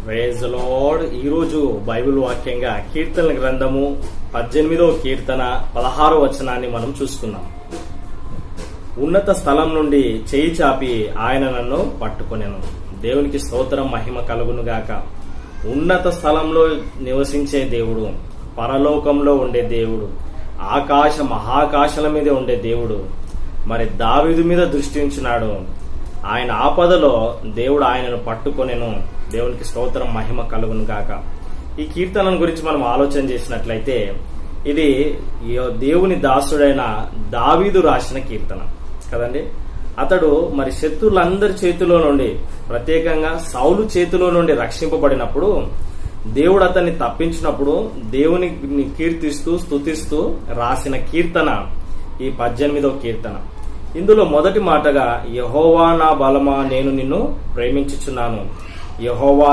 Praise lord. ఈరోజు Bible వాక్యంగా కీర్తనల గ్రంథము 18వ కీర్తన 16వ వచనాన్ని మనం చూసుకున్నాం. ఉన్నత స్థలం నుండి చేయి చాపి ఆయన నన్ను పట్టుకొనెను. దేవునికి స్తోత్రం, మహిమ కలుగును గాక. ఉన్నత స్థలంలో నివసించే దేవుడు, పరలోకంలో ఉండే దేవుడు, మహాకాశాల మీద ఉండే దేవుడు మరి దావీదు మీద దృష్టి ఉంచినాడు. ఆయన ఆపదలో దేవుడు ఆయనను పట్టుకొనెను. దేవునికి స్తోత్రం, మహిమ కలుగును గాక. ఈ కీర్తన గురించి మనం ఆలోచన చేసినట్లయితే ఇది దేవుని దాసుడైన దావీదు రాసిన కీర్తన కదండి. అతడు మరి శత్రులందరి చేతిలో నుండి, ప్రత్యేకంగా సౌలు చేతిలో నుండి రక్షింపబడినప్పుడు, దేవుడు అతన్ని తప్పించినప్పుడు దేవుని కీర్తిస్తూ స్తుతిస్తూ రాసిన కీర్తన ఈ 18వ కీర్తన. ఇందులో మొదటి మాటగా, యెహోవా నా బలమా, నేను నిన్ను ప్రేమించుచున్నాను. యెహోవా